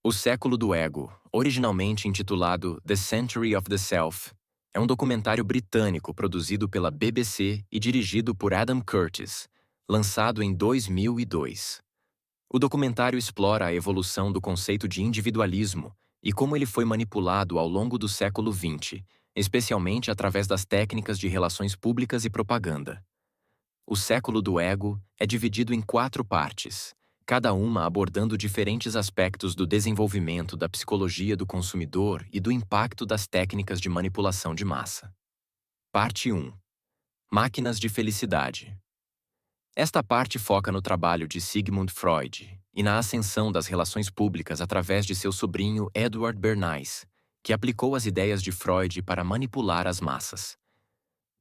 O Século do Ego, originalmente intitulado The Century of the Self, é um documentário britânico produzido pela BBC e dirigido por Adam Curtis, lançado em 2002. O documentário explora a evolução do conceito de individualismo e como ele foi manipulado ao longo do século XX, especialmente através das técnicas de relações públicas e propaganda. O Século do Ego é dividido em 4 partes, cada uma abordando diferentes aspectos do desenvolvimento da psicologia do consumidor e do impacto das técnicas de manipulação de massa. Parte 1. Máquinas de Felicidade. Esta parte foca no trabalho de Sigmund Freud e na ascensão das relações públicas através de seu sobrinho Edward Bernays, que aplicou as ideias de Freud para manipular as massas.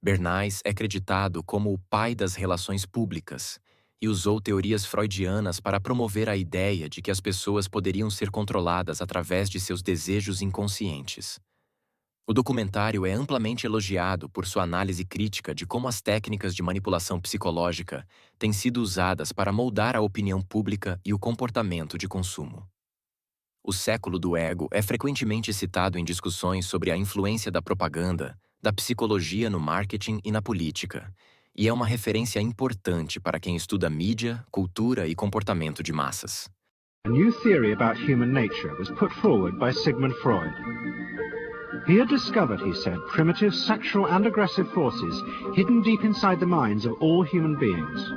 Bernays é creditado como o pai das relações públicas e usou teorias freudianas para promover a ideia de que as pessoas poderiam ser controladas através de seus desejos inconscientes. O documentário é amplamente elogiado por sua análise crítica de como as técnicas de manipulação psicológica têm sido usadas para moldar a opinião pública e o comportamento de consumo. O século do ego é frequentemente citado em discussões sobre a influência da propaganda, da psicologia no marketing e na política, e é uma referência importante para quem estuda mídia, cultura e comportamento de massas. A new theory about human nature was put forward by Sigmund Freud. He had discovered, he said, primitive sexual and aggressive forces hidden deep inside the minds of all human beings.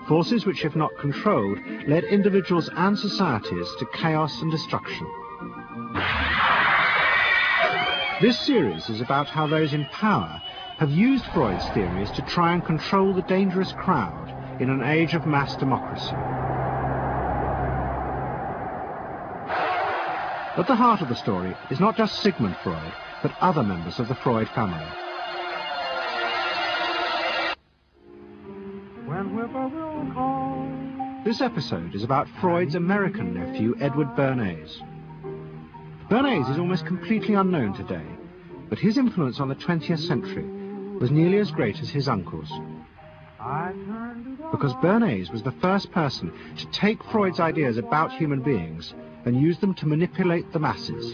Forces which, if not controlled, led individuals and societies to chaos and destruction. This series is about how those in power have used Freud's theories to try and control the dangerous crowd in an age of mass democracy. At the heart of the story is not just Sigmund Freud, but other members of the Freud family. This episode is about Freud's American nephew, Edward Bernays. Bernays is almost completely unknown today, but his influence on the 20th century was nearly as great as his uncle's. Because Bernays was the first person to take Freud's ideas about human beings and use them to manipulate the masses.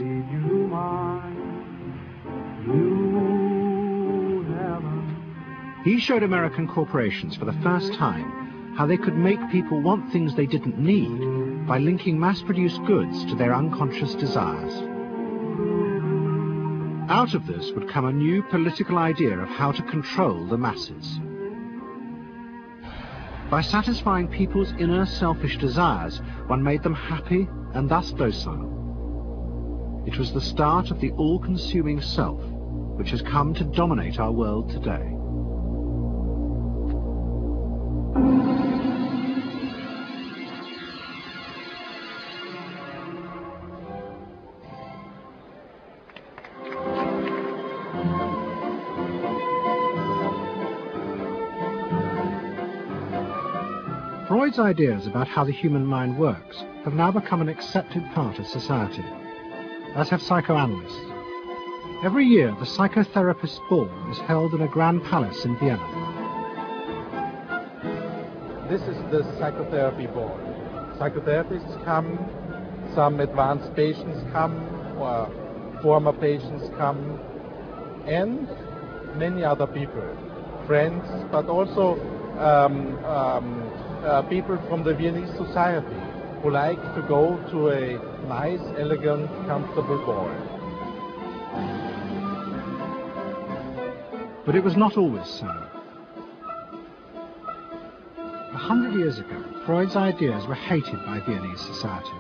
He showed American corporations for the first time how they could make people want things they didn't need by linking mass-produced goods to their unconscious desires. Out of this would come a new political idea of how to control the masses. By satisfying people's inner selfish desires, one made them happy and thus docile. It was the start of the all-consuming self, which has come to dominate our world today. Freud's ideas about how the human mind works have now become an accepted part of society, as have psychoanalysts. Every year, the psychotherapist's ball is held in a grand palace in Vienna. This is the psychotherapy ball. Psychotherapists come, some advanced patients come, or former patients come, and many other people, friends, but also people from the Viennese society who like to go to a nice, elegant, comfortable ball. But it was not always so. 100 years ago, Freud's ideas were hated by Viennese society.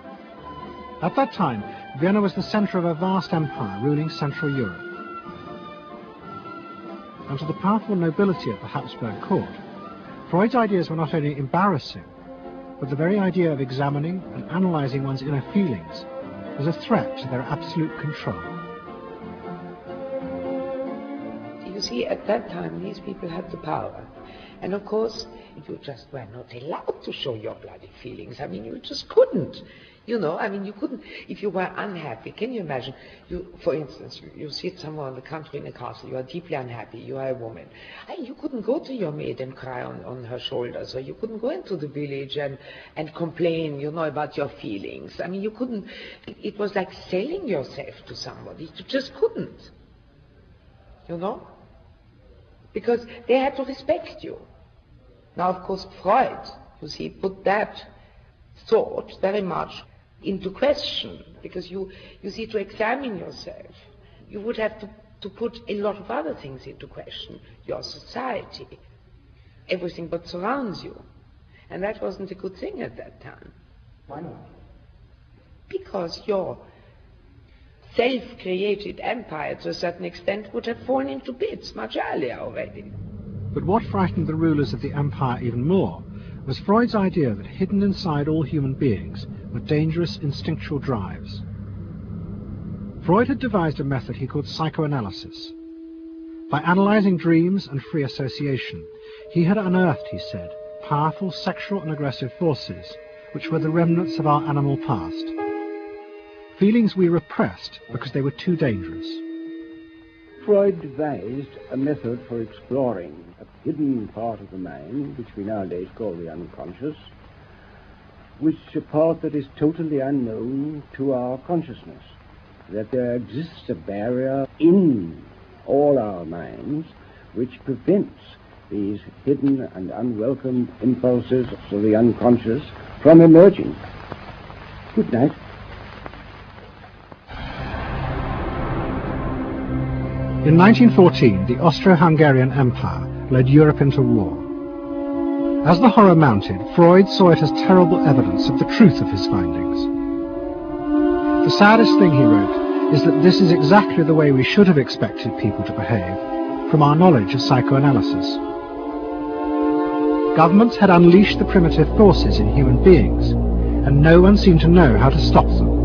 At that time, Vienna was the centre of a vast empire ruling Central Europe. And to the powerful nobility of the Habsburg court, Freud's ideas were not only embarrassing, but the very idea of examining and analysing one's inner feelings was a threat to their absolute control. You see, at that time, these people had the power, And of course, you just were not allowed to show your bloody feelings. I mean, you just couldn't. You know, I mean, you couldn't, if you were unhappy. Can you imagine, for instance, you sit somewhere in the country in a castle, you are deeply unhappy, you are a woman. You couldn't go to your maid and cry on her shoulders, or you couldn't go into the village and complain, you know, about your feelings. I mean, you couldn't, it was like selling yourself to somebody. You just couldn't, you know, because they had to respect you. Now, of course, Freud, you see, put that thought very much into question, because you see, to examine yourself, you would have to put a lot of other things into question, your society, everything that surrounds you. And that wasn't a good thing at that time. Why not? Because your self-created empire, to a certain extent, would have fallen into bits much earlier already. But what frightened the rulers of the empire even more was Freud's idea that hidden inside all human beings were dangerous instinctual drives. Freud had devised a method he called psychoanalysis. By analyzing dreams and free association, he had unearthed, he said, powerful sexual and aggressive forces which were the remnants of our animal past. Feelings we repressed because they were too dangerous. Freud devised a method for exploring a hidden part of the mind, which we nowadays call the unconscious, which is a part that is totally unknown to our consciousness, that there exists a barrier in all our minds which prevents these hidden and unwelcome impulses of the unconscious from emerging. Good night. In 1914, the Austro-Hungarian Empire led Europe into war. As the horror mounted, Freud saw it as terrible evidence of the truth of his findings. The saddest thing, he wrote, is that this is exactly the way we should have expected people to behave from our knowledge of psychoanalysis. Governments had unleashed the primitive forces in human beings, and no one seemed to know how to stop them.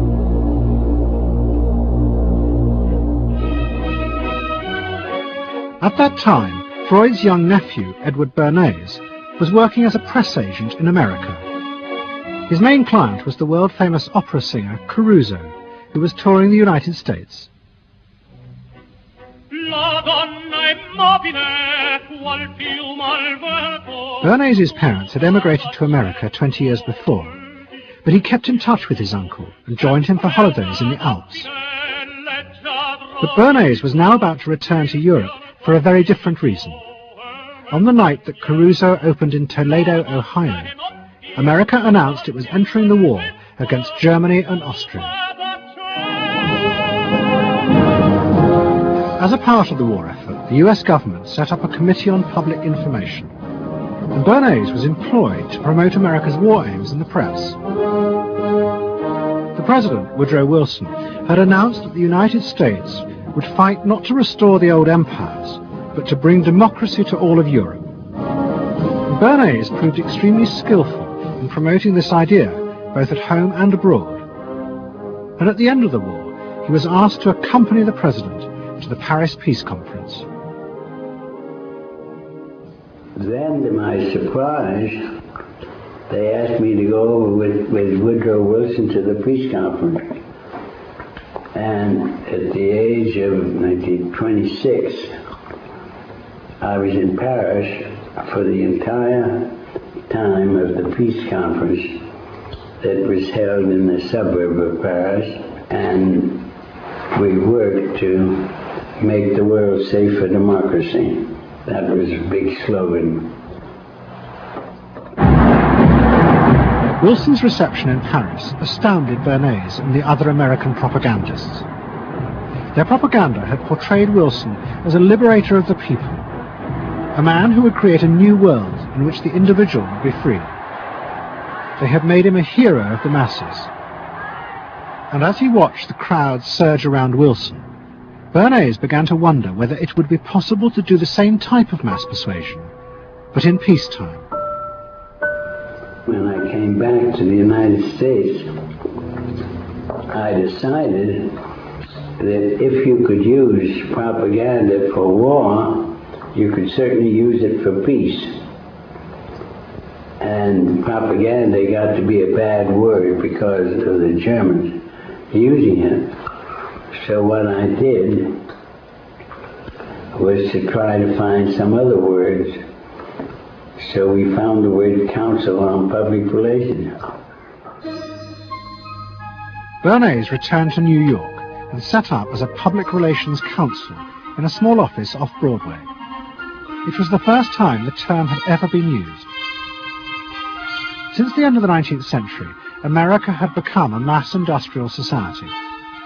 At that time, Freud's young nephew, Edward Bernays, was working as a press agent in America. His main client was the world-famous opera singer Caruso, who was touring the United States. Bernays' parents had emigrated to America 20 years before, but he kept in touch with his uncle and joined him for holidays in the Alps. But Bernays was now about to return to Europe for a very different reason. On the night that Caruso opened in Toledo, Ohio, America announced it was entering the war against Germany and Austria. As a part of the war effort, the US government set up a Committee on Public Information, and Bernays was employed to promote America's war aims in the press. The President, Woodrow Wilson, had announced that the United States would fight not to restore the old empires, but to bring democracy to all of Europe. Bernays proved extremely skillful in promoting this idea, both at home and abroad. And at the end of the war, he was asked to accompany the President to the Paris Peace Conference. Then, to my surprise, they asked me to go over with Woodrow Wilson to the peace conference. And at the age of 26, I was in Paris for the entire time of the peace conference that was held in the suburb of Paris, and we worked to make the world safe for democracy. That was a big slogan. Wilson's reception in Paris astounded Bernays and the other American propagandists. Their propaganda had portrayed Wilson as a liberator of the people, a man who would create a new world in which the individual would be free. They had made him a hero of the masses. And as he watched the crowds surge around Wilson, Bernays began to wonder whether it would be possible to do the same type of mass persuasion, but in peacetime. When I came back to the United States, I decided that if you could use propaganda for war, you could certainly use it for peace. And propaganda got to be a bad word because of the Germans using it. So what I did was to try to find some other words. So we found the word Council on Public Relations. Bernays returned to New York and set up as a public relations counsel in a small office off Broadway. It was the first time the term had ever been used. Since the end of the 19th century, America had become a mass industrial society,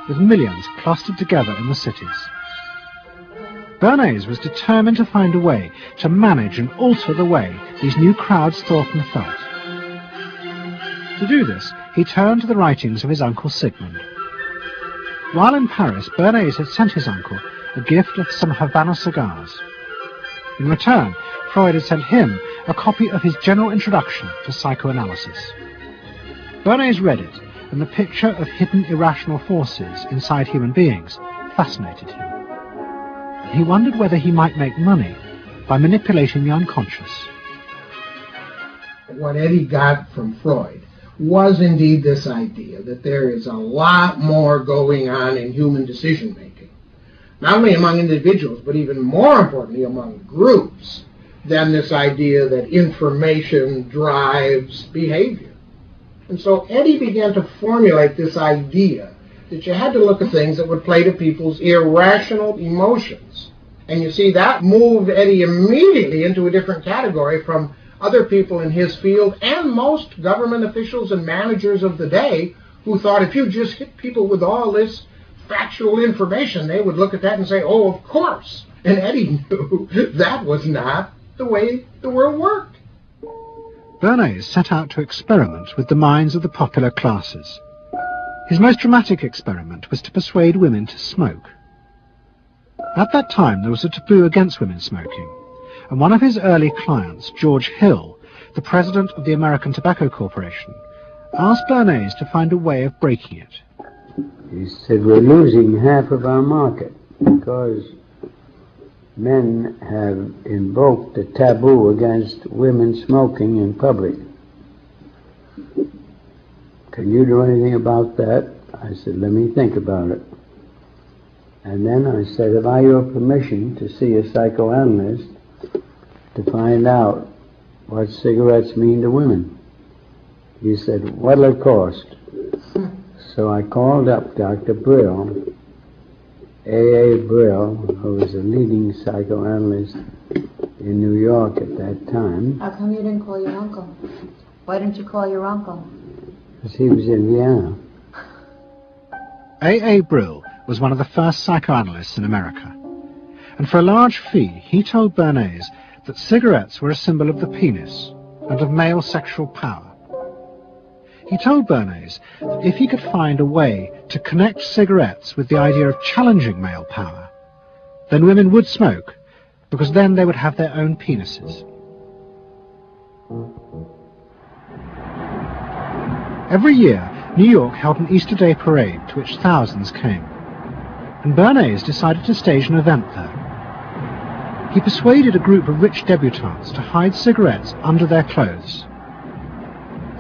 with millions clustered together in the cities. Bernays was determined to find a way to manage and alter the way these new crowds thought and felt. To do this, he turned to the writings of his uncle Sigmund. While in Paris, Bernays had sent his uncle a gift of some Havana cigars. In return, Freud had sent him a copy of his general introduction to psychoanalysis. Bernays read it, and the picture of hidden irrational forces inside human beings fascinated him. And he wondered whether he might make money by manipulating the unconscious. What Eddie got from Freud was indeed this idea that there is a lot more going on in human decision-making, not only among individuals, but even more importantly among groups, than this idea that information drives behavior. And so Eddie began to formulate this idea that you had to look at things that would play to people's irrational emotions. And you see, that moved Eddie immediately into a different category from other people in his field and most government officials and managers of the day who thought if you just hit people with all this factual information, they would look at that and say, oh, of course. And Eddie knew that was not the way the world worked. Bernays set out to experiment with the minds of the popular classes. His most dramatic experiment was to persuade women to smoke. At that time, there was a taboo against women smoking, and one of his early clients, George Hill, the president of the American Tobacco Corporation, asked Bernays to find a way of breaking it. He said, we're losing half of our market because men have invoked a taboo against women smoking in public. Can you do anything about that? I said, let me think about it. And then I said, have I your permission to see a psychoanalyst to find out what cigarettes mean to women? He said, what'll it cost? So I called up Dr. Brill, A.A. Brill, who was a leading psychoanalyst in New York at that time. How come you didn't call your uncle? Why didn't you call your uncle? Because he was in Vienna. A.A. Brill was one of the first psychoanalysts in America, and for a large fee he told Bernays that cigarettes were a symbol of the penis and of male sexual power. He told Bernays that if he could find a way to connect cigarettes with the idea of challenging male power, then women would smoke, because then they would have their own penises. Every year, New York held an Easter Day parade to which thousands came, and Bernays decided to stage an event there. He persuaded a group of rich debutantes to hide cigarettes under their clothes.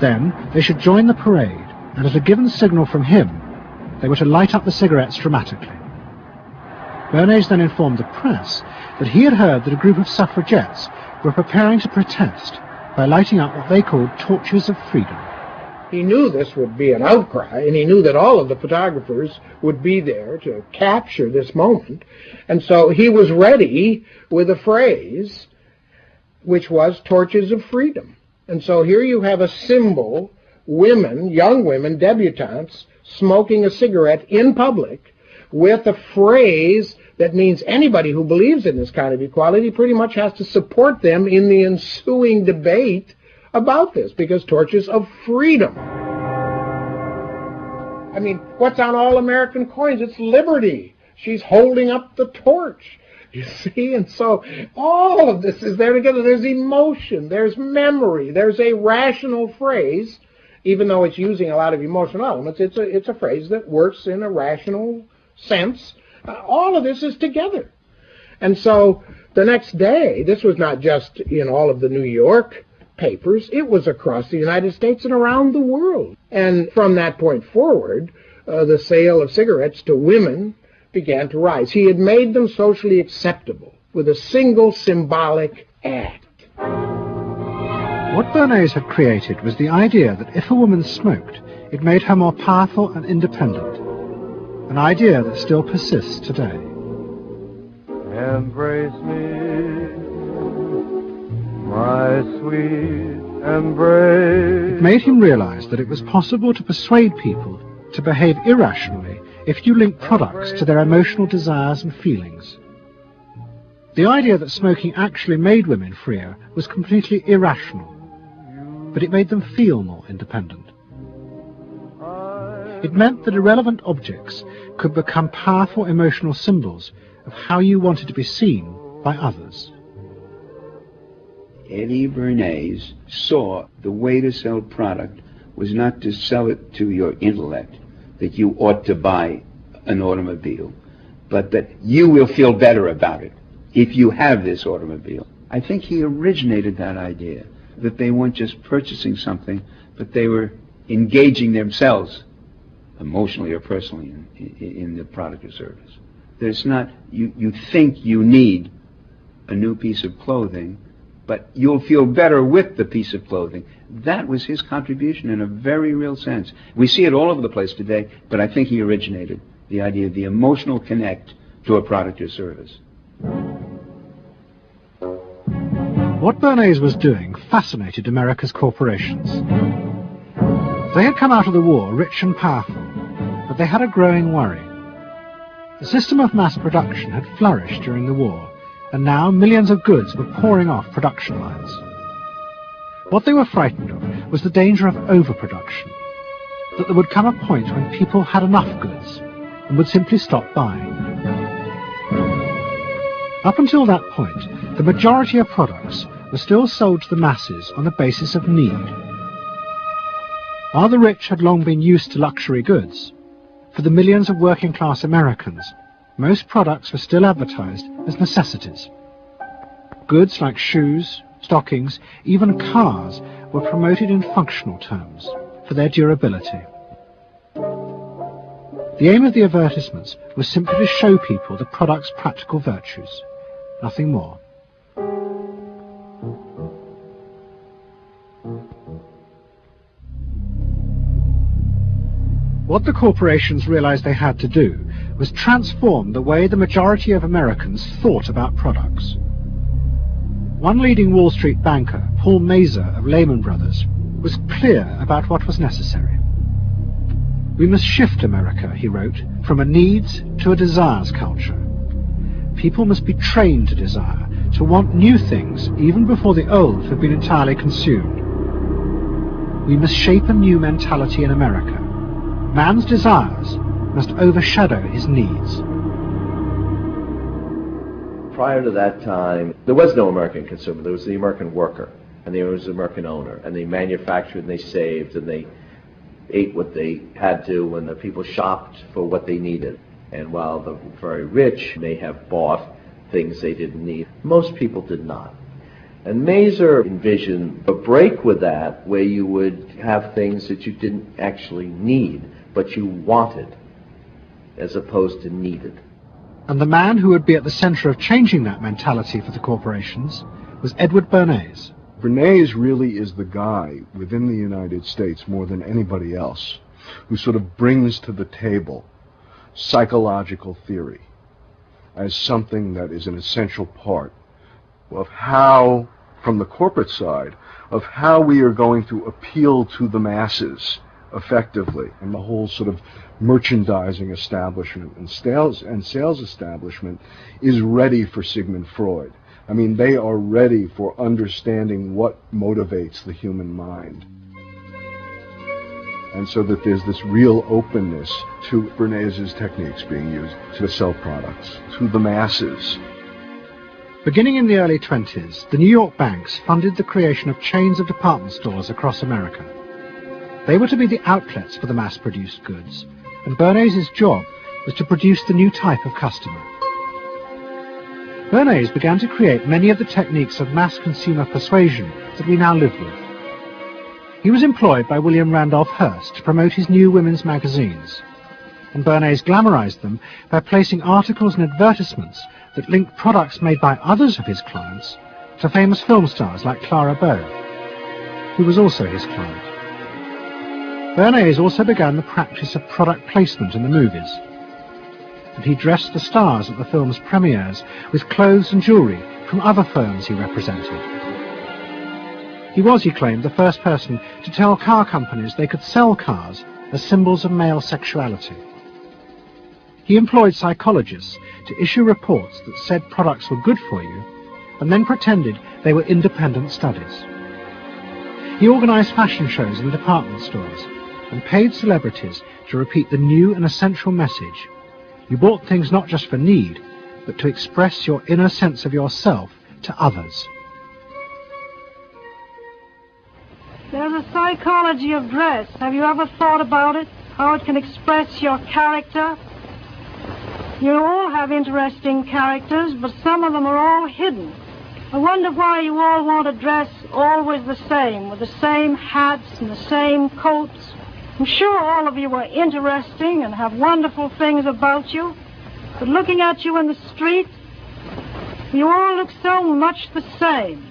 Then they should join the parade, and at a given signal from him, they were to light up the cigarettes dramatically. Bernays then informed the press that he had heard that a group of suffragettes were preparing to protest by lighting up what they called torches of freedom. He knew this would be an outcry, and he knew that all of the photographers would be there to capture this moment. And so he was ready with a phrase which was torches of freedom. And so here you have a symbol, women, young women, debutantes, smoking a cigarette in public with a phrase that means anybody who believes in this kind of equality pretty much has to support them in the ensuing debate about this, because torches of freedom. I mean, what's on all American coins? It's liberty. She's holding up the torch. You see? And so all of this is there together. There's emotion, there's memory, there's a rational phrase, even though it's using a lot of emotional elements. It's a phrase that works in a rational sense. All of this is together. And so the next day, this was not just in all of the New York papers, it was across the United States and around the world. And from that point forward, the sale of cigarettes to women began to rise. He had made them socially acceptable with a single symbolic act. What Bernays had created was the idea that if a woman smoked, it made her more powerful and independent, an idea that still persists today. Embrace me, my sweet embrace. It made him realize that it was possible to persuade people to behave irrationally if you link products to their emotional desires and feelings. The idea that smoking actually made women freer was completely irrational, but it made them feel more independent. It meant that irrelevant objects could become powerful emotional symbols of how you wanted to be seen by others. Edward Bernays saw the way to sell product was not to sell it to your intellect, that you ought to buy an automobile, but that you will feel better about it if you have this automobile. I think he originated that idea, that they weren't just purchasing something, but they were engaging themselves emotionally or personally in the product or service. There's not, you think you need a new piece of clothing, but you'll feel better with the piece of clothing. That was his contribution in a very real sense. We see it all over the place today, but I think he originated the idea of the emotional connect to a product or service. What Bernays was doing fascinated America's corporations. They had come out of the war rich and powerful, but they had a growing worry. The system of mass production had flourished during the war, and now millions of goods were pouring off production lines. What they were frightened of was the danger of overproduction, that there would come a point when people had enough goods and would simply stop buying. Up until that point, the majority of products were still sold to the masses on the basis of need. While the rich had long been used to luxury goods, for the millions of working-class Americans, most products were still advertised as necessities. Goods like shoes, stockings, even cars were promoted in functional terms for their durability. The aim of the advertisements was simply to show people the product's practical virtues, nothing more. What the corporations realized they had to do was transform the way the majority of Americans thought about products. One leading Wall Street banker, Paul Mazur of Lehman Brothers, was clear about what was necessary. We must shift America, he wrote, from a needs to a desires culture. People must be trained to desire, to want new things even before the old have been entirely consumed. We must shape a new mentality in America. Man's desires must overshadow his needs. Prior to that time, there was no American consumer. There was the American worker, and there was the American owner, and they manufactured and they saved and they ate what they had to, and the people shopped for what they needed. And while the very rich may have bought things they didn't need, most people did not. And Mazur envisioned a break with that, where you would have things that you didn't actually need, but you wanted, as opposed to needed. And the man who would be at the center of changing that mentality for the corporations was Edward Bernays. Bernays really is the guy within the United States, more than anybody else, who sort of brings to the table psychological theory as something that is an essential part of how, from the corporate side, of how we are going to appeal to the masses effectively, and the whole sort of merchandising establishment and sales establishment is ready for Sigmund Freud. I mean, they are ready for understanding what motivates the human mind. And so that there's this real openness to Bernays' techniques being used to sell products to the masses. Beginning in the early 20s, the New York banks funded the creation of chains of department stores across America. They were to be the outlets for the mass-produced goods, and Bernays' job was to produce the new type of customer. Bernays began to create many of the techniques of mass consumer persuasion that we now live with. He was employed by William Randolph Hearst to promote his new women's magazines, and Bernays glamorized them by placing articles and advertisements that linked products made by others of his clients to famous film stars like Clara Bow, who was also his client. Bernays also began the practice of product placement in the movies, and he dressed the stars at the film's premieres with clothes and jewellery from other firms he represented. He was, he claimed, the first person to tell car companies they could sell cars as symbols of male sexuality. He employed psychologists to issue reports that said products were good for you, and then pretended they were independent studies. He organised fashion shows in department stores, and paid celebrities to repeat the new and essential message: you bought things not just for need, but to express your inner sense of yourself to others. There's a psychology of dress. Have you ever thought about it? How it can express your character? You all have interesting characters, but some of them are all hidden. I wonder why you all want to dress always the same, with the same hats and the same coats. I'm sure all of you are interesting and have wonderful things about you, but looking at you in the street, you all look so much the same.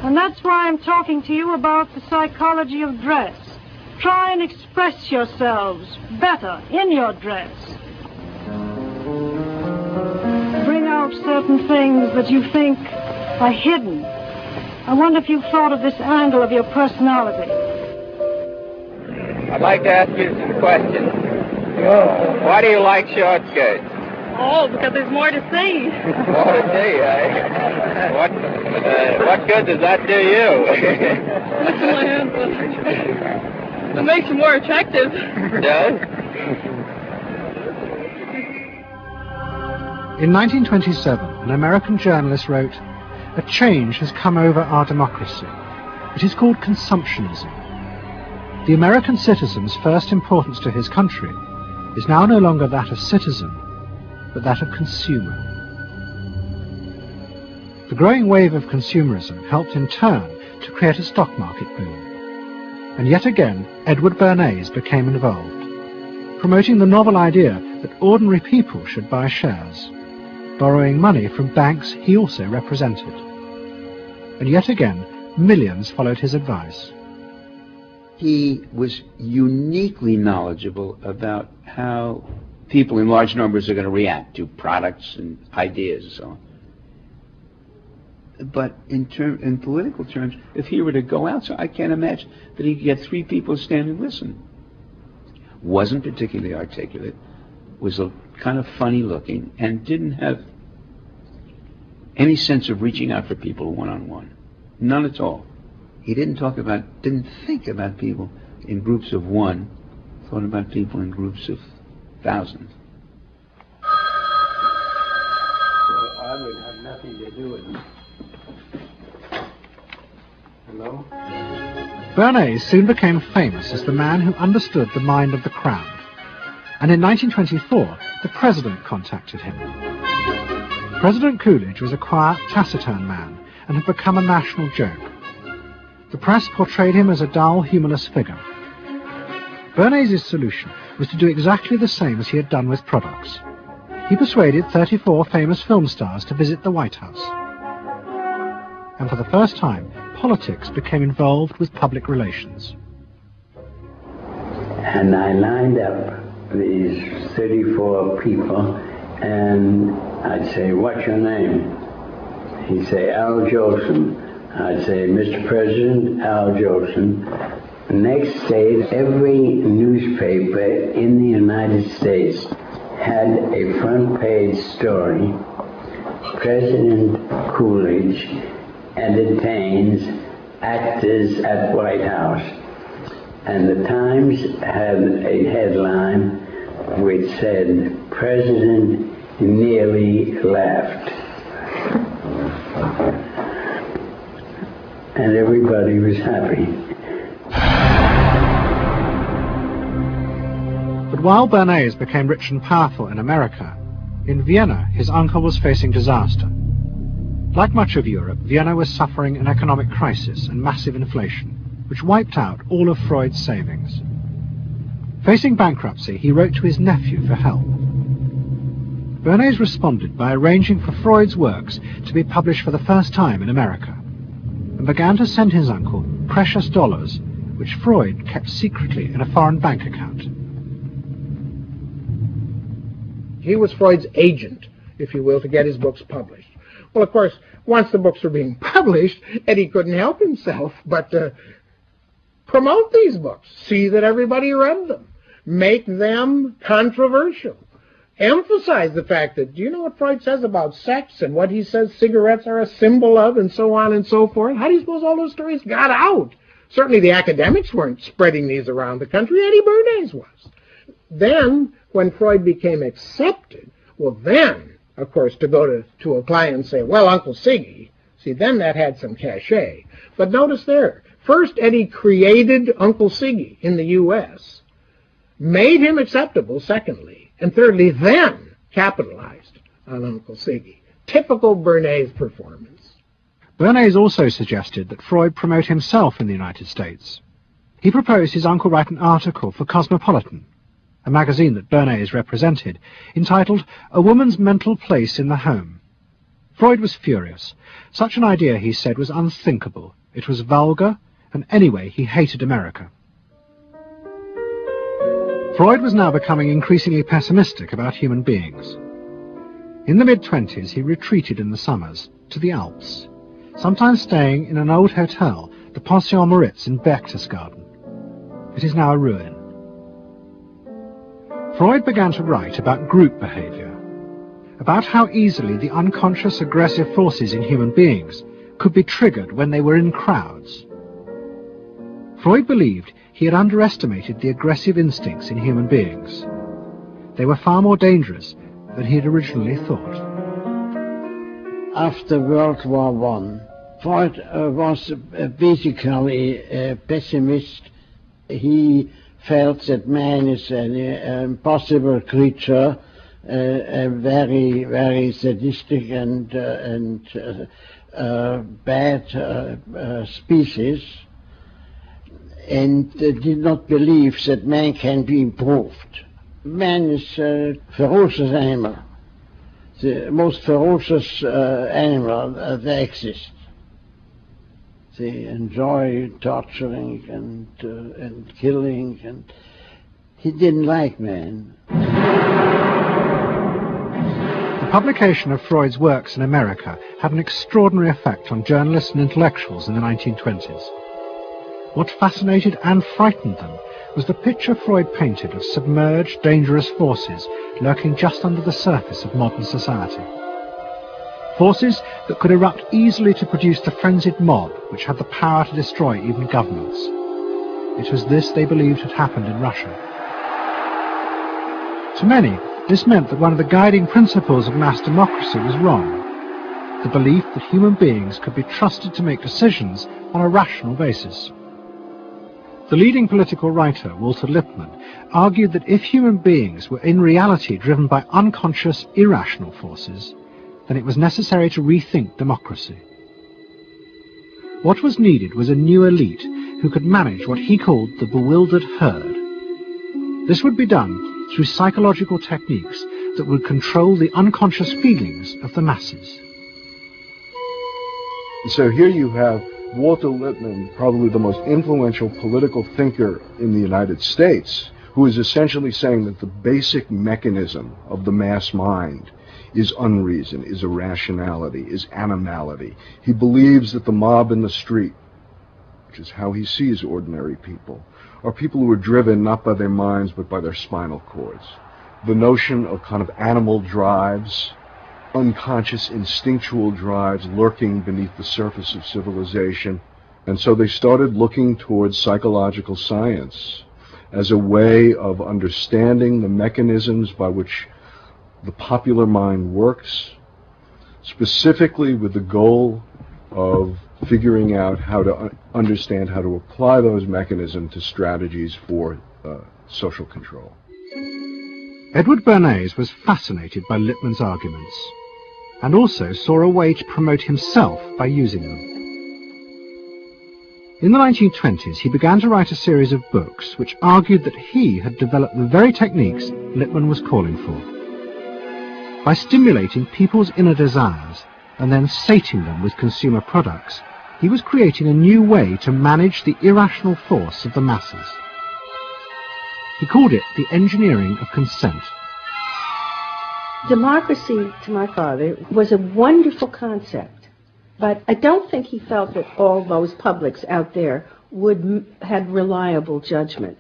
And that's why I'm talking to you about the psychology of dress. Try and express yourselves better in your dress. Bring out certain things that you think are hidden. I wonder if you've thought of this angle of your personality. I'd like to ask you some questions. Why do you like short skirts? Oh, because there's more to see. More to see, eh? What good does that do you? It makes you more attractive. It does? In 1927, an American journalist wrote, "A change has come over our democracy. It is called consumptionism. The American citizen's first importance to his country is now no longer that of citizen, but that of consumer." The growing wave of consumerism helped in turn to create a stock market boom. And yet again, Edward Bernays became involved, promoting the novel idea that ordinary people should buy shares, borrowing money from banks he also represented. And yet again, millions followed his advice. He was uniquely knowledgeable about how people in large numbers are going to react to products and ideas and so on. But in political terms, if he were to go out, so I can't imagine that he could get 3 people to stand and listen. Wasn't particularly articulate, was a kind of funny looking, and didn't have any sense of reaching out for people one-on-one. None at all. He didn't think about people in groups of one, thought about people in groups of thousands. So I would have nothing to do with it. Hello? Bernays soon became famous as the man who understood the mind of the crowd, and in 1924 the President contacted him. President Coolidge was a quiet, taciturn man and had become a national joke. The press portrayed him as a dull, humourless figure. Bernays' solution was to do exactly the same as he had done with products. He persuaded 34 famous film stars to visit the White House. And for the first time, politics became involved with public relations. And I lined up these 34 people, and I'd say, "What's your name?" He'd say, "Al Jolson." I'd say, "Mr. President, Al Jolson." Next day, every newspaper in the United States had a front page story: President Coolidge entertains actors at White House. And the Times had a headline which said, "President nearly laughed." And everybody was happy. But while Bernays became rich and powerful in America, in Vienna his uncle was facing disaster. Like much of Europe, Vienna was suffering an economic crisis and massive inflation, which wiped out all of Freud's savings. Facing bankruptcy, he wrote to his nephew for help. Bernays responded by arranging for Freud's works to be published for the first time in America, and began to send his uncle precious dollars, which Freud kept secretly in a foreign bank account. He was Freud's agent, if you will, to get his books published. Well, of course, once the books were being published, Eddie couldn't help himself but promote these books, see that everybody read them, make them controversial, emphasize the fact that, do you know what Freud says about sex and what he says cigarettes are a symbol of and so on and so forth? How do you suppose all those stories got out? Certainly the academics weren't spreading these around the country. Eddie Bernays was. Then, when Freud became accepted, well then, of course, to go to a client and say, well, Uncle Siggy, see, then that had some cachet. But notice there, first Eddie created Uncle Siggy in the U.S., made him acceptable, secondly, and thirdly, then capitalized on Uncle Siggy. Typical Bernays performance. Bernays also suggested that Freud promote himself in the United States. He proposed his uncle write an article for Cosmopolitan, a magazine that Bernays represented, entitled A Woman's Mental Place in the Home. Freud was furious. Such an idea, he said, was unthinkable. It was vulgar, and anyway, he hated America. Freud was now becoming increasingly pessimistic about human beings. In the mid-20s, he retreated in the summers to the Alps, sometimes staying in an old hotel, the Pension Moritz in Berchtesgaden. It is now a ruin. Freud began to write about group behavior, about how easily the unconscious aggressive forces in human beings could be triggered when they were in crowds. Freud believed he had underestimated the aggressive instincts in human beings. They were far more dangerous than he had originally thought. After World War I, Freud was basically a pessimist. He felt that man is an impossible creature, a very, very sadistic and bad species, and did not believe that man can be improved. Man is a ferocious animal, the most ferocious animal that exists. They enjoy torturing and killing, and he didn't like man. The publication of Freud's works in America had an extraordinary effect on journalists and intellectuals in the 1920s. What fascinated and frightened them was the picture Freud painted of submerged, dangerous forces lurking just under the surface of modern society. Forces that could erupt easily to produce the frenzied mob which had the power to destroy even governments. It was this they believed had happened in Russia. To many, this meant that one of the guiding principles of mass democracy was wrong, the belief that human beings could be trusted to make decisions on a rational basis. The leading political writer, Walter Lippmann, argued that if human beings were in reality driven by unconscious, irrational forces, then it was necessary to rethink democracy. What was needed was a new elite who could manage what he called the bewildered herd. This would be done through psychological techniques that would control the unconscious feelings of the masses. So here you have Walter Lippmann, probably the most influential political thinker in the United States, who is essentially saying that the basic mechanism of the mass mind is unreason, is irrationality, is animality. He believes that the mob in the street, which is how he sees ordinary people, are people who are driven not by their minds but by their spinal cords. The notion of kind of animal drives, unconscious instinctual drives lurking beneath the surface of civilization. And so they started looking towards psychological science as a way of understanding the mechanisms by which the popular mind works, specifically with the goal of figuring out how to understand how to apply those mechanisms to strategies for social control. Edward Bernays was fascinated by Lippmann's arguments. and also saw a way to promote himself by using them. In the 1920s, he began to write a series of books which argued that he had developed the very techniques Lippmann was calling for. By stimulating people's inner desires and then sating them with consumer products, he was creating a new way to manage the irrational force of the masses. He called it the engineering of consent. Democracy, to my father, was a wonderful concept, but I don't think he felt that all those publics out there had reliable judgment,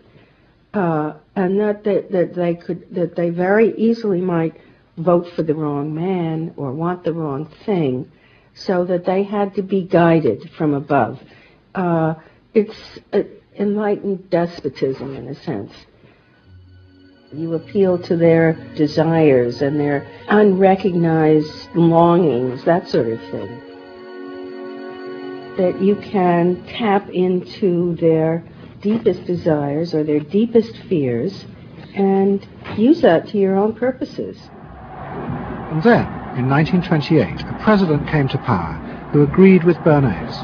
and that they very easily might vote for the wrong man or want the wrong thing, so that they had to be guided from above. It's enlightened despotism in a sense. You appeal to their desires and their unrecognized longings, that sort of thing. That you can tap into their deepest desires or their deepest fears and use that to your own purposes. And then, in 1928, a president came to power who agreed with Bernays.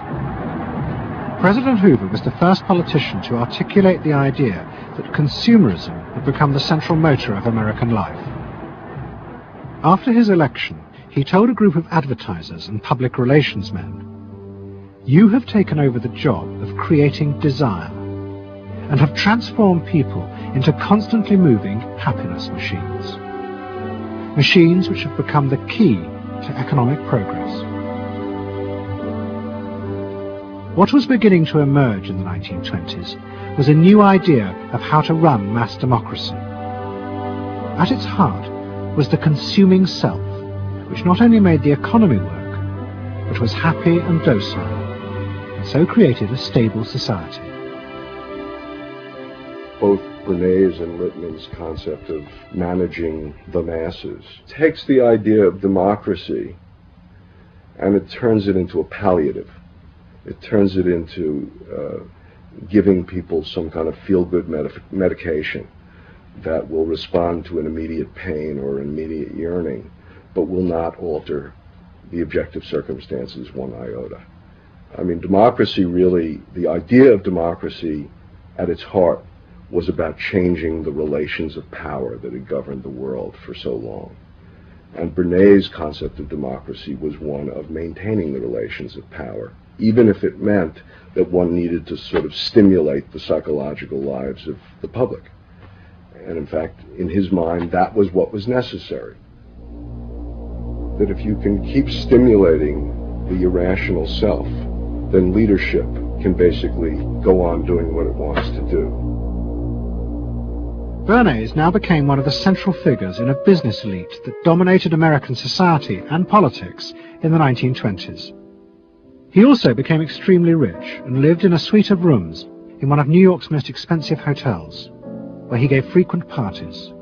President Hoover was the first politician to articulate the idea that consumerism had become the central motor of American life. After his election, he told a group of advertisers and public relations men, "You have taken over the job of creating desire and have transformed people into constantly moving happiness machines. Machines which have become the key to economic progress." What was beginning to emerge in the 1920s was a new idea of how to run mass democracy. At its heart was the consuming self, which not only made the economy work, but was happy and docile, and so created a stable society. Both Bernays and Lippmann's concept of managing the masses takes the idea of democracy and it turns it into a palliative. It turns it into giving people some kind of feel-good medication that will respond to an immediate pain or an immediate yearning, but will not alter the objective circumstances one iota. I mean, democracy really, the idea of democracy at its heart was about changing the relations of power that had governed the world for so long. And Bernays' concept of democracy was one of maintaining the relations of power, even if it meant that one needed to sort of stimulate the psychological lives of the public. And in fact, in his mind, that was what was necessary. That if you can keep stimulating the irrational self, then leadership can basically go on doing what it wants to do. Bernays now became one of the central figures in a business elite that dominated American society and politics in the 1920s. He also became extremely rich and lived in a suite of rooms in one of New York's most expensive hotels, where he gave frequent parties.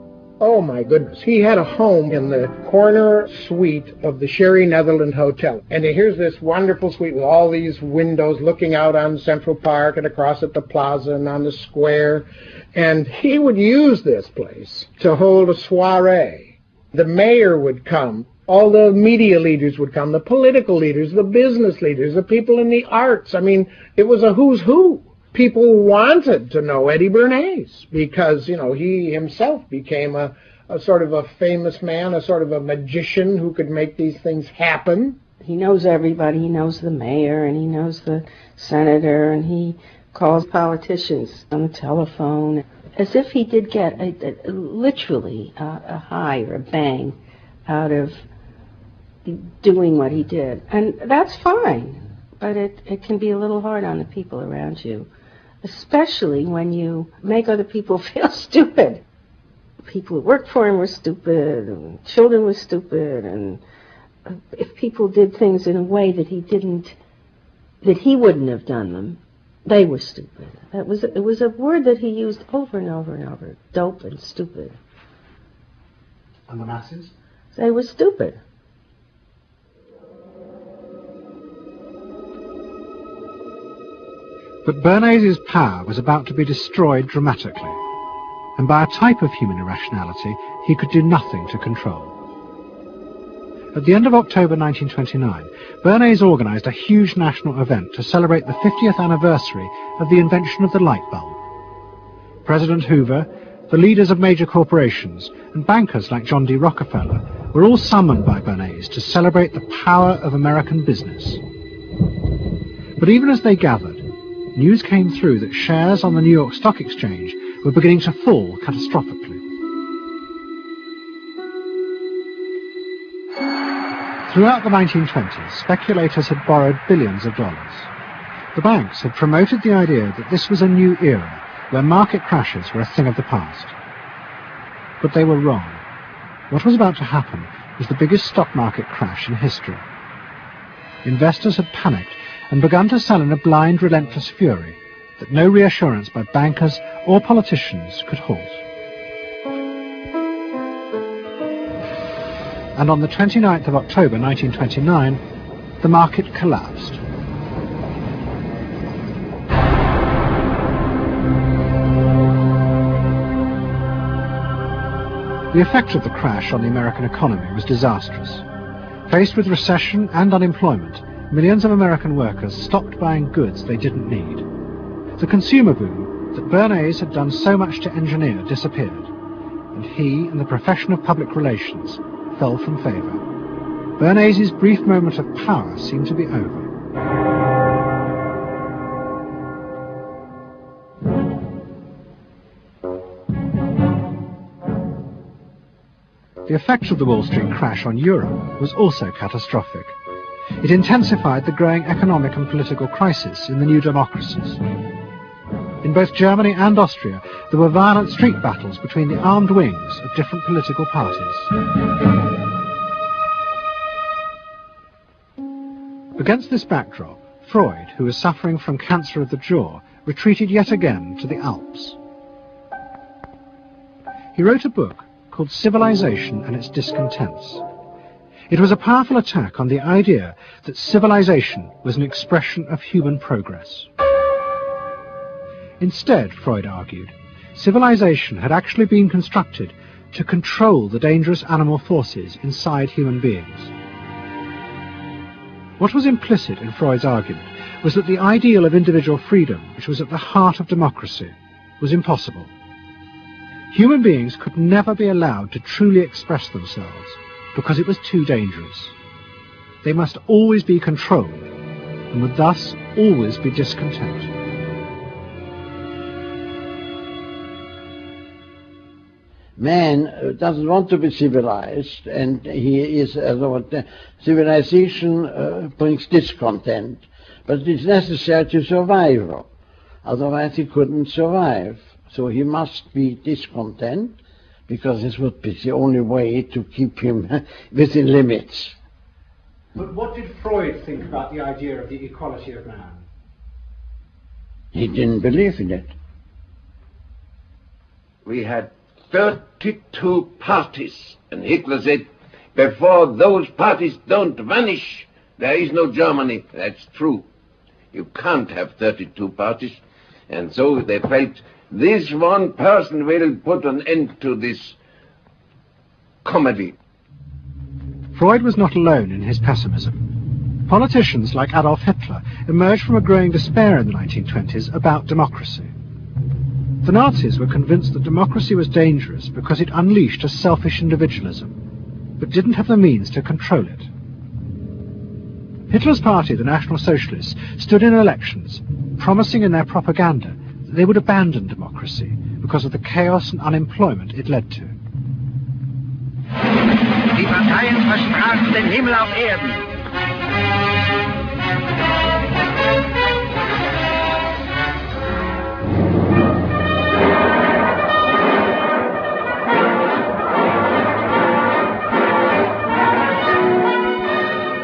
Oh my goodness, he had a home in the corner suite of the Sherry Netherland Hotel. And here's this wonderful suite with all these windows looking out on Central Park and across at the plaza and on the square. And he would use this place to hold a soiree. The mayor would come. All the media leaders would come, the political leaders, the business leaders, the people in the arts. I mean, it was a who's who. People wanted to know Eddie Bernays because, you know, he himself became a sort of a famous man, a sort of a magician who could make these things happen. He knows everybody. He knows the mayor and he knows the senator, and he calls politicians on the telephone as if he did get literally a high or a bang out of doing what he did. And that's fine, but it can be a little hard on the people around you, especially when you make other people feel stupid. People who worked for him were stupid, and children were stupid, and if people did things in a way that he wouldn't have done them, they were stupid. It was a word that he used over and over and over, dope and stupid. And the masses? They were stupid. But Bernays' power was about to be destroyed dramatically, and by a type of human irrationality he could do nothing to control. At the end of October 1929, Bernays organised a huge national event to celebrate the 50th anniversary of the invention of the light bulb. President Hoover, the leaders of major corporations, and bankers like John D. Rockefeller were all summoned by Bernays to celebrate the power of American business. But even as they gathered, news came through that shares on the New York Stock Exchange were beginning to fall catastrophically. Throughout the 1920s, speculators had borrowed billions of dollars. The banks had promoted the idea that this was a new era, where market crashes were a thing of the past. But they were wrong. What was about to happen was the biggest stock market crash in history. Investors had panicked and begun to sell in a blind, relentless fury that no reassurance by bankers or politicians could halt. And on the 29th of October 1929, the market collapsed. The effect of the crash on the American economy was disastrous. Faced with recession and unemployment, millions of American workers stopped buying goods they didn't need. The consumer boom that Bernays had done so much to engineer disappeared, and he and the profession of public relations fell from favour. Bernays' brief moment of power seemed to be over. The effect of the Wall Street crash on Europe was also catastrophic. It intensified the growing economic and political crisis in the new democracies. In both Germany and Austria, there were violent street battles between the armed wings of different political parties. Against this backdrop, Freud, who was suffering from cancer of the jaw, retreated yet again to the Alps. He wrote a book called Civilization and Its Discontents. It was a powerful attack on the idea that civilization was an expression of human progress. Instead, Freud argued, civilization had actually been constructed to control the dangerous animal forces inside human beings. What was implicit in Freud's argument was that the ideal of individual freedom, which was at the heart of democracy, was impossible. Human beings could never be allowed to truly express themselves because it was too dangerous. They must always be controlled and would thus always be discontent. Man doesn't want to be civilized, and he is, civilization brings discontent, but it's necessary to survive. Otherwise he couldn't survive. So he must be discontent, because this would be the only way to keep him within limits. But what did Freud think about the idea of the equality of man? He didn't believe in it. We had 32 parties, and Hitler said, before those parties don't vanish, there is no Germany. That's true. You can't have 32 parties. And so they felt, this one person will put an end to this comedy. Freud was not alone in his pessimism. Politicians like Adolf Hitler emerged from a growing despair in the 1920s about democracy. The Nazis were convinced that democracy was dangerous because it unleashed a selfish individualism, but didn't have the means to control it. Hitler's party, the National Socialists, stood in elections, promising in their propaganda that they would abandon democracy because of the chaos and unemployment it led to. Die Parteien versprachen den Himmel auf Erden.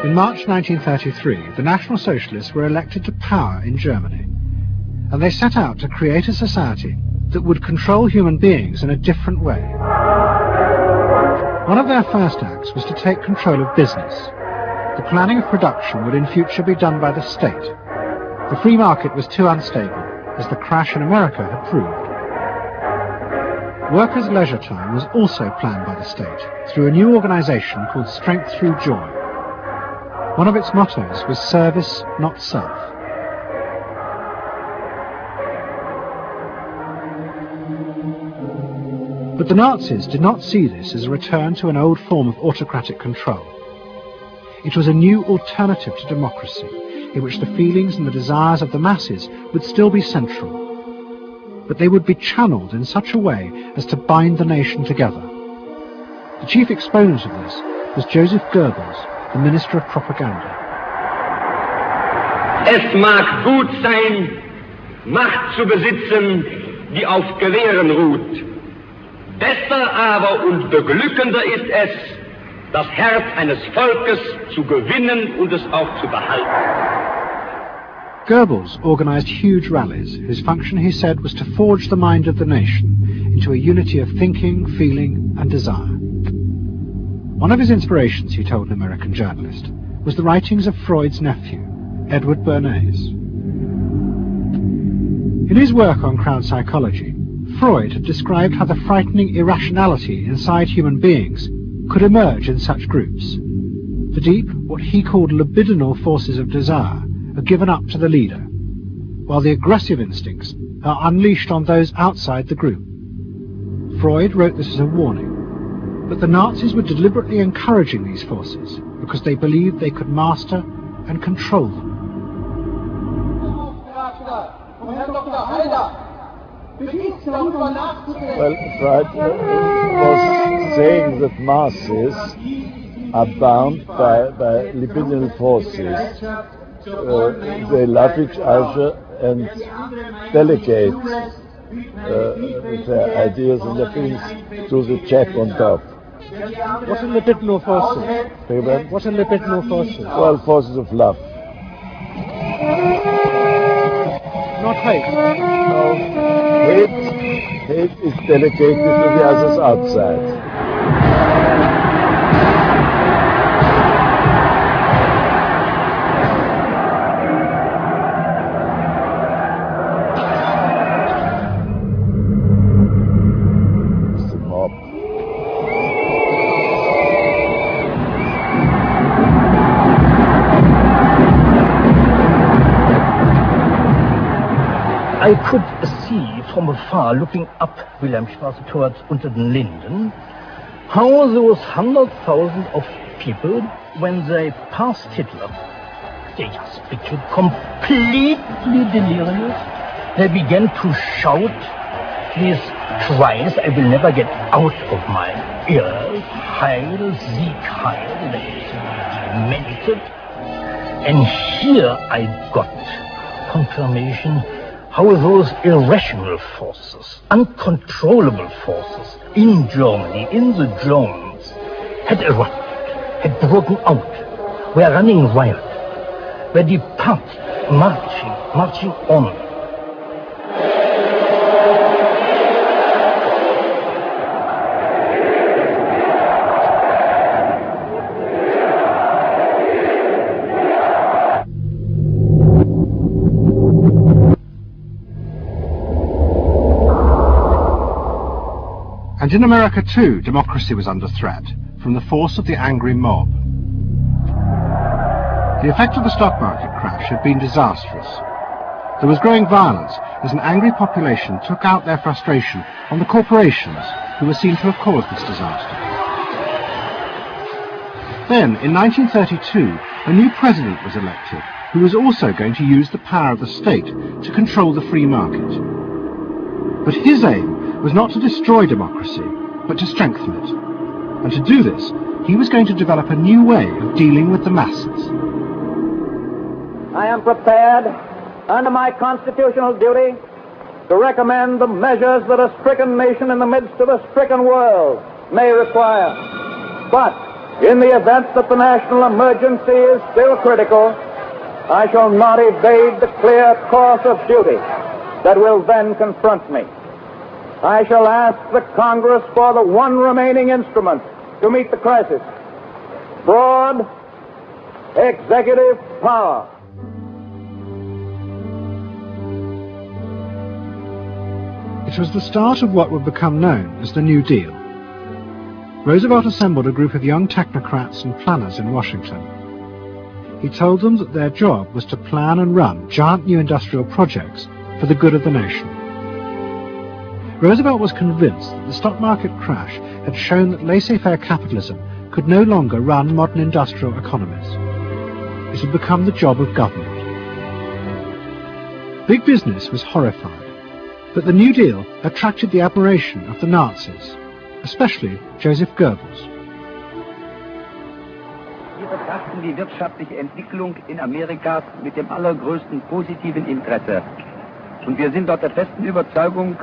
In March 1933, the National Socialists were elected to power in Germany, and they set out to create a society that would control human beings in a different way. One of their first acts was to take control of business. The planning of production would in future be done by the state. The free market was too unstable, as the crash in America had proved. workers' leisure time was also planned by the state through a new organisation called Strength Through Joy. One of its mottos was service, not self. But the Nazis did not see this as a return to an old form of autocratic control. It was a new alternative to democracy, in which the feelings and the desires of the masses would still be central, but they would be channeled in such a way as to bind the nation together. The chief exponent of this was Joseph Goebbels, the Minister of Propaganda. Es mag gut sein, Macht zu besitzen, die auf Gewehren ruht. Besser aber und beglückender ist es, das Herz eines Volkes zu gewinnen und es auch zu behalten. Goebbels organised huge rallies, whose function, he said, was to forge the mind of the nation into a unity of thinking, feeling and desire. One of his inspirations, he told an American journalist, was the writings of Freud's nephew, Edward Bernays. In his work on crowd psychology, Freud had described how the frightening irrationality inside human beings could emerge in such groups. The deep, what he called libidinal forces of desire, are given up to the leader, while the aggressive instincts are unleashed on those outside the group. Freud wrote this as a warning, but the Nazis were deliberately encouraging these forces because they believed they could master and control them. Well, Freud was saying that masses are bound by libidinal forces. They love each other and delegate their ideas and their feelings to the chap on top. What are libidinal forces? What are libidinal forces? Well, forces of love. Not hate. No. Hate is delegated to the others outside. It's the mob. I could see from afar, looking up Wilhelmstraße towards unter den Linden, how those 100,000 of people, when they passed Hitler, they just became completely delirious. They began to shout these cries I will never get out of my ears. Heil, Sieg, Heil, they melted. And here I got confirmation how those irrational forces, uncontrollable forces in Germany, in the Germans, had erupted, had broken out, were running wild, were departing, marching on. And in America too, democracy was under threat from the force of the angry mob. The effect of the stock market crash had been disastrous. There was growing violence as an angry population took out their frustration on the corporations who were seen to have caused this disaster. Then, in 1932, a new president was elected who was also going to use the power of the state to control the free market. But his aim was not to destroy democracy, but to strengthen it. And to do this, he was going to develop a new way of dealing with the masses. I am prepared, under my constitutional duty, to recommend the measures that a stricken nation in the midst of a stricken world may require. But in the event that the national emergency is still critical, I shall not evade the clear course of duty that will then confront me. I shall ask the Congress for the one remaining instrument to meet the crisis: broad executive power. It which was the start of what would become known as the New Deal. Roosevelt assembled a group of young technocrats and planners in Washington. He told them that their job was to plan and run giant new industrial projects for the good of the nation. Roosevelt was convinced that the stock market crash had shown that laissez-faire capitalism could no longer run modern industrial economies. It had become the job of government. Big business was horrified, but the New Deal attracted the admiration of the Nazis, especially Joseph Goebbels. Wir betrachten die wirtschaftliche Entwicklung in Amerika mit dem allergrößten positiven Interesse. Und wir sind dort der festen Überzeugung,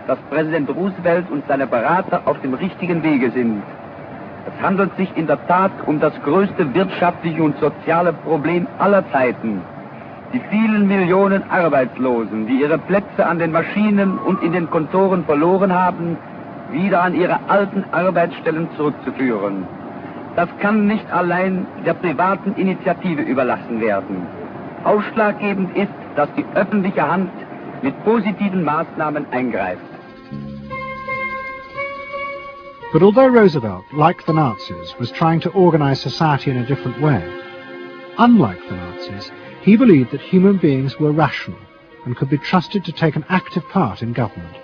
dass Präsident Roosevelt und seine Berater auf dem richtigen Wege sind. Es handelt sich in der Tat um das größte wirtschaftliche und soziale Problem aller Zeiten. Die vielen Millionen Arbeitslosen, die ihre Plätze an den Maschinen und in den Kontoren verloren haben, wieder an ihre alten Arbeitsstellen zurückzuführen. Das kann nicht allein der privaten Initiative überlassen werden. Ausschlaggebend ist, dass die öffentliche Hand mit positiven Maßnahmen eingreift. But although Roosevelt, like the Nazis, was trying to organize society in a different way, unlike the Nazis, he believed that human beings were rational and could be trusted to take an active part in government.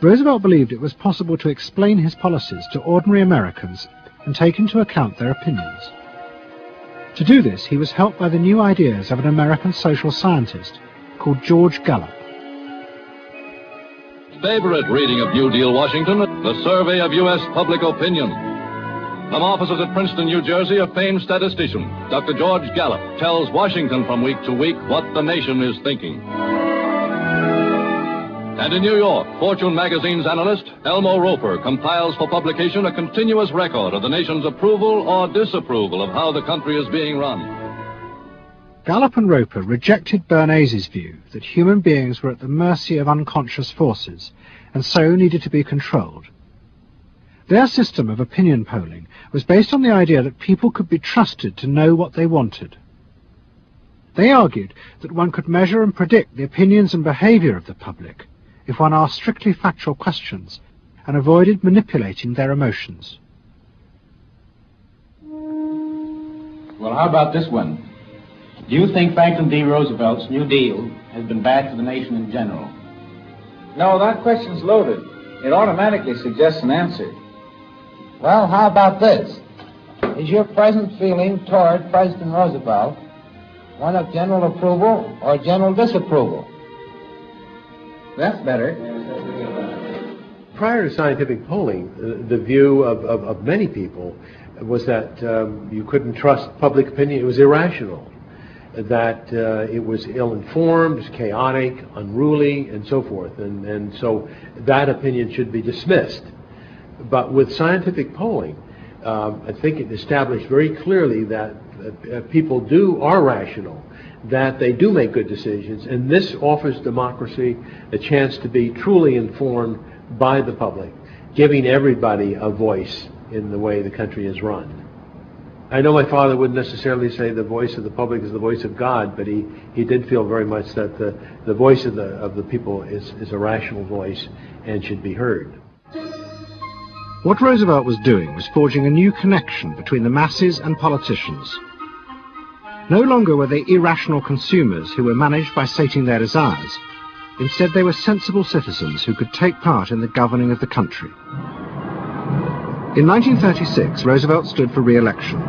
Roosevelt believed it was possible to explain his policies to ordinary Americans and take into account their opinions. To do this, he was helped by the new ideas of an American social scientist called George Gallup. Favorite reading of New Deal Washington, the survey of U.S. public opinion. From offices at Princeton, New Jersey, a famed statistician, Dr. George Gallup, tells Washington from week to week what the nation is thinking. And in New York, Fortune magazine's analyst, Elmo Roper, compiles for publication a continuous record of the nation's approval or disapproval of how the country is being run. Gallup and Roper rejected Bernays' view that human beings were at the mercy of unconscious forces and so needed to be controlled. Their system of opinion polling was based on the idea that people could be trusted to know what they wanted. They argued that one could measure and predict the opinions and behavior of the public if one asked strictly factual questions and avoided manipulating their emotions. Well, how about this one? Do you think Franklin D. Roosevelt's New Deal has been bad for the nation in general? No, that question's loaded. It automatically suggests an answer. Well, how about this? Is your present feeling toward President Roosevelt one of general approval or general disapproval? That's better. Prior to scientific polling, the view of many people was that you couldn't trust public opinion. It was irrational. That it was ill-informed, chaotic, unruly, and so forth. And so that opinion should be dismissed. But with scientific polling, I think it established very clearly that people are rational, that they do make good decisions, and this offers democracy a chance to be truly informed by the public, giving everybody a voice in the way the country is run. I know my father wouldn't necessarily say the voice of the public is the voice of God, but he did feel very much that the voice of the people is a rational voice and should be heard. What Roosevelt was doing was forging a new connection between the masses and politicians. No longer were they irrational consumers who were managed by sating their desires. Instead, they were sensible citizens who could take part in the governing of the country. In 1936, Roosevelt stood for re-election.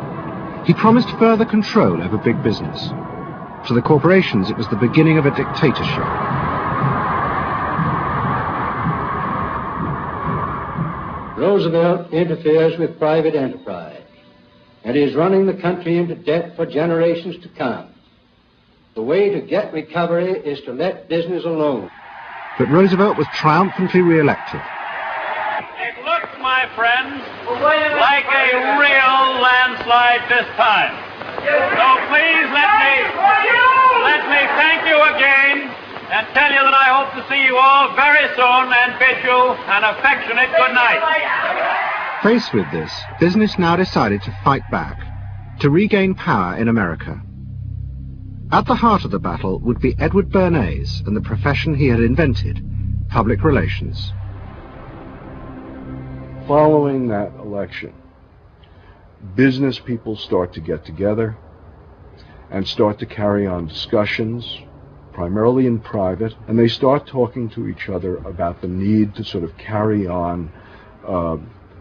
He promised further control over big business. To the corporations, it was the beginning of a dictatorship. Roosevelt interferes with private enterprise and is running the country into debt for generations to come. The way to get recovery is to let business alone. But Roosevelt was triumphantly re-elected. It looks, my friends, like a real landslide this time. So please let me thank you again and tell you that I hope to see you all very soon and bid you an affectionate good night. Faced with this, business now decided to fight back, to regain power in America. At the heart of the battle would be Edward Bernays and the profession he had invented, public relations. Following that election, business people start to get together and start to carry on discussions, primarily in private, and they start talking to each other about the need to sort of carry on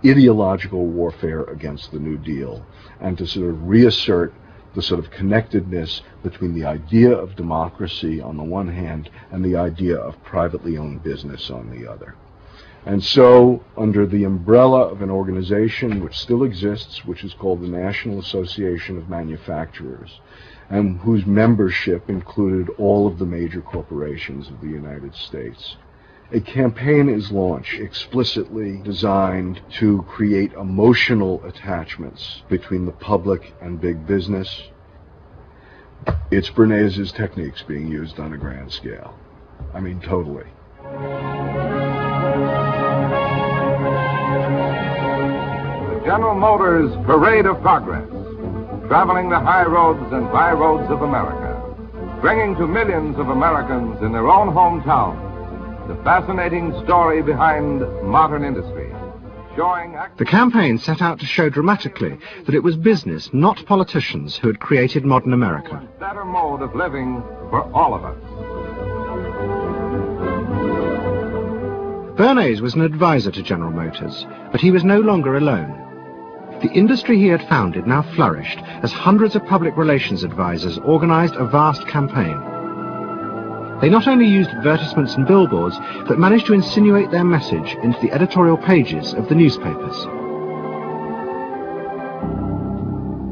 ideological warfare against the New Deal and to sort of reassert the sort of connectedness between the idea of democracy on the one hand and the idea of privately owned business on the other. And so, under the umbrella of an organization which still exists, which is called the National Association of Manufacturers, and whose membership included all of the major corporations of the United States, a campaign is launched explicitly designed to create emotional attachments between the public and big business. It's Bernays' techniques being used on a grand scale. I mean, totally. The General Motors Parade of Progress, traveling the high roads and byroads of America, bringing to millions of Americans in their own hometown the fascinating story behind modern industry, showing... The campaign set out to show dramatically that it was business, not politicians, who had created modern America. A better mode of living for all of us. Bernays was an advisor to General Motors, but he was no longer alone. The industry he had founded now flourished as hundreds of public relations advisors organized a vast campaign. They not only used advertisements and billboards, but managed to insinuate their message into the editorial pages of the newspapers.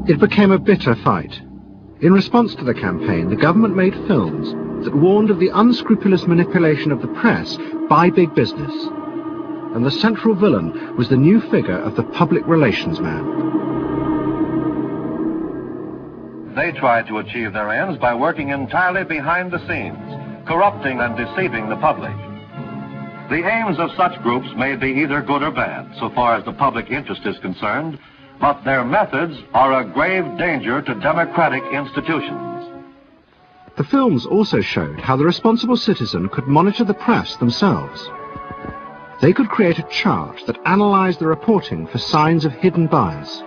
It became a bitter fight. In response to the campaign, the government made films that warned of the unscrupulous manipulation of the press by big business. And the central villain was the new figure of the public relations man. They tried to achieve their ends by working entirely behind the scenes, corrupting and deceiving the public. The aims of such groups may be either good or bad, so far as the public interest is concerned, but their methods are a grave danger to democratic institutions. The films also showed how the responsible citizen could monitor the press themselves. They could create a chart that analyzed the reporting for signs of hidden bias.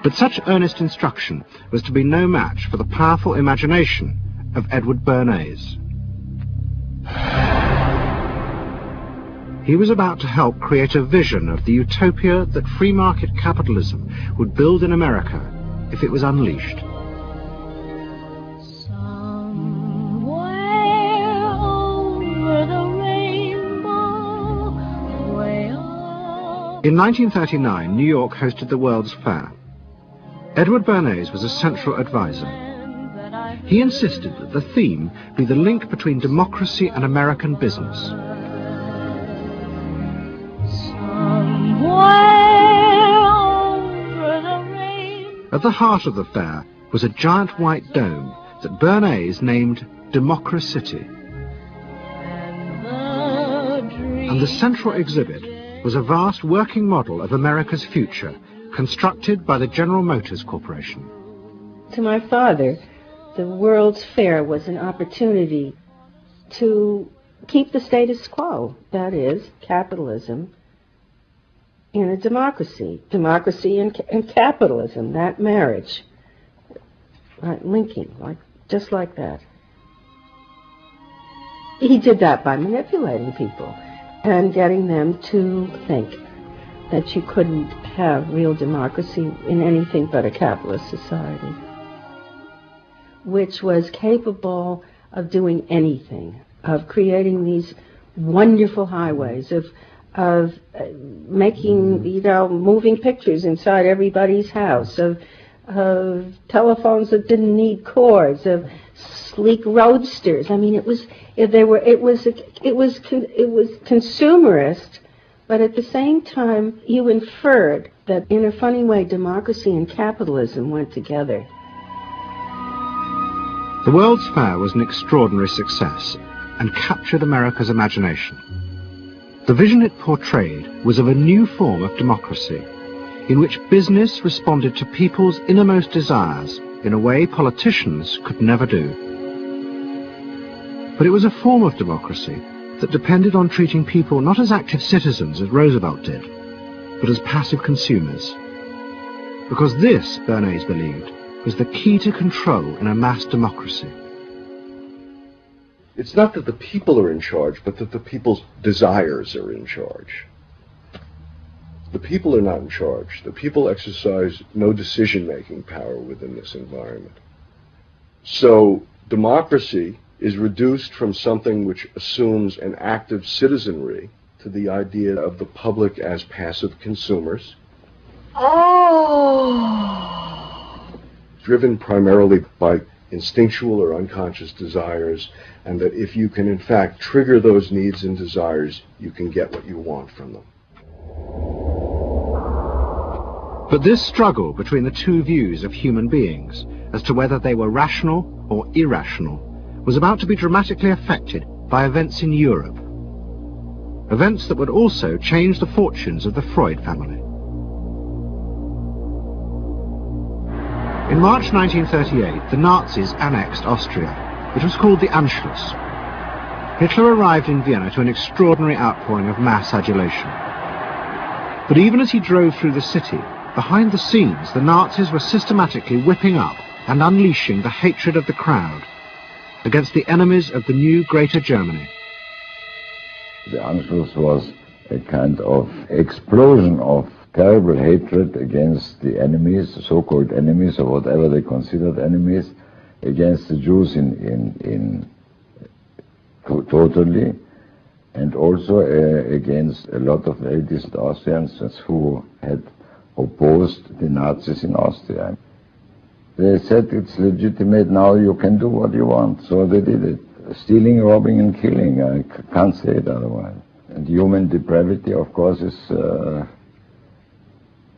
But such earnest instruction was to be no match for the powerful imagination of Edward Bernays. He was about to help create a vision of the utopia that free market capitalism would build in America if it was unleashed. In 1939, New York hosted the World's Fair. Edward Bernays was a central advisor. He insisted that the theme be the link between democracy and American business. At the heart of the fair was a giant white dome that Bernays named Democracy. And the central exhibit was a vast working model of America's future, constructed by the General Motors Corporation. To my father, the World's Fair was an opportunity to keep the status quo, that is, capitalism in a democracy. Democracy and capitalism, that marriage, right, linking, just like that. He did that by manipulating people and getting them to think that you couldn't have real democracy in anything but a capitalist society, which was capable of doing anything, of creating these wonderful highways, of making, moving pictures inside everybody's house, of telephones that didn't need cords, of sleek roadsters. I mean, it was consumerist, but at the same time, you inferred that in a funny way, democracy and capitalism went together. The World's Fair was an extraordinary success and captured America's imagination. The vision it portrayed was of a new form of democracy, in which business responded to people's innermost desires in a way politicians could never do. But it was a form of democracy that depended on treating people not as active citizens as Roosevelt did, but as passive consumers. Because this, Bernays believed, was the key to control in a mass democracy. It's not that the people are in charge, but that the people's desires are in charge. The people are not in charge. The people exercise no decision-making power within this environment. So democracy is reduced from something which assumes an active citizenry to the idea of the public as passive consumers. Driven primarily by instinctual or unconscious desires, and that if you can in fact trigger those needs and desires, you can get what you want from them. But this struggle between the two views of human beings as to whether they were rational or irrational was about to be dramatically affected by events in Europe. Events that would also change the fortunes of the Freud family. In March 1938, the Nazis annexed Austria. It was called the Anschluss. Hitler arrived in Vienna to an extraordinary outpouring of mass adulation. But even as he drove through the city, behind the scenes, the Nazis were systematically whipping up and unleashing the hatred of the crowd against the enemies of the new Greater Germany. The Anschluss was a kind of explosion of terrible hatred against the enemies, the so-called enemies, or whatever they considered enemies, against the Jews totally, and also against a lot of very decent Austrians who had opposed the Nazis in Austria. They said it's legitimate now, you can do what you want, so they did it. Stealing, robbing and killing, I can't say it otherwise. And human depravity, of course, is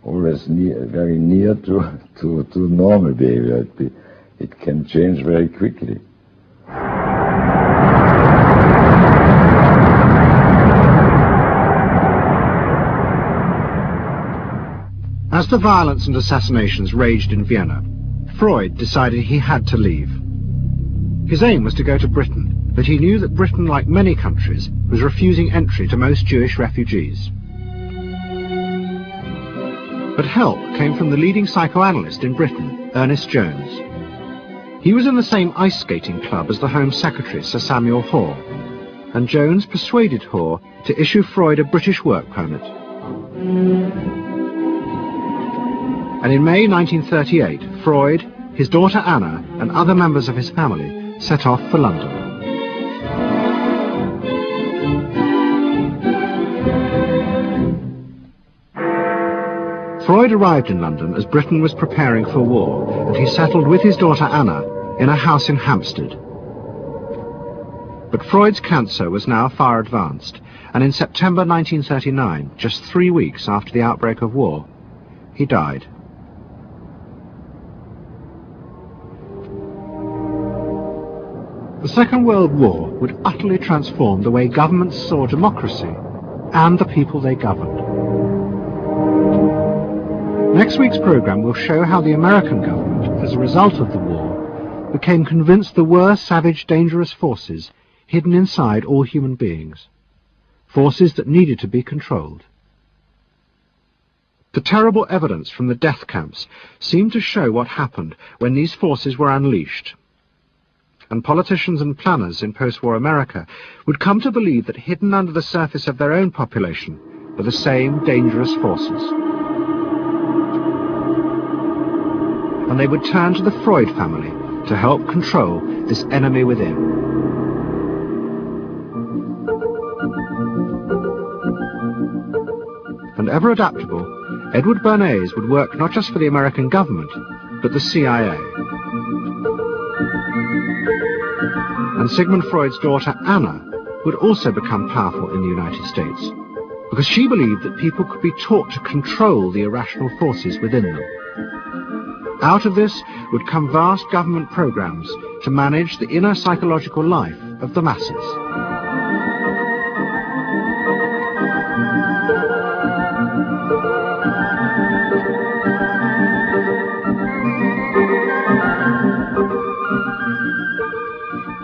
always very near to normal behavior. It can change very quickly. As the violence and assassinations raged in Vienna, Freud decided he had to leave. His aim was to go to Britain, but he knew that Britain, like many countries, was refusing entry to most Jewish refugees. But help came from the leading psychoanalyst in Britain, Ernest Jones. He was in the same ice skating club as the Home Secretary, Sir Samuel Hoare, and Jones persuaded Hoare to issue Freud a British work permit. And in May 1938, Freud, his daughter Anna, and other members of his family set off for London. Freud arrived in London as Britain was preparing for war, and he settled with his daughter Anna in a house in Hampstead. But Freud's cancer was now far advanced, and in September 1939, just 3 weeks after the outbreak of war, he died. The Second World War would utterly transform the way governments saw democracy and the people they governed. Next week's programme will show how the American government, as a result of the war, became convinced there were savage, dangerous forces hidden inside all human beings, forces that needed to be controlled. The terrible evidence from the death camps seemed to show what happened when these forces were unleashed, and politicians and planners in post-war America would come to believe that hidden under the surface of their own population were the same dangerous forces. And they would turn to the Freud family to help control this enemy within. And ever adaptable, Edward Bernays would work not just for the American government, but the CIA. And Sigmund Freud's daughter Anna would also become powerful in the United States, because she believed that people could be taught to control the irrational forces within them. Out of this would come vast government programs to manage the inner psychological life of the masses.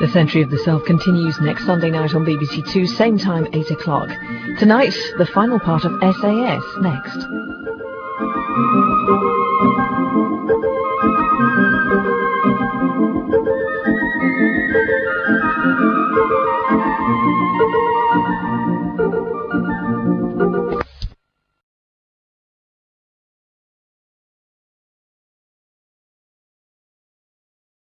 The Century of the Self continues next Sunday night on BBC Two, same time, 8 o'clock. Tonight, the final part of SAS next.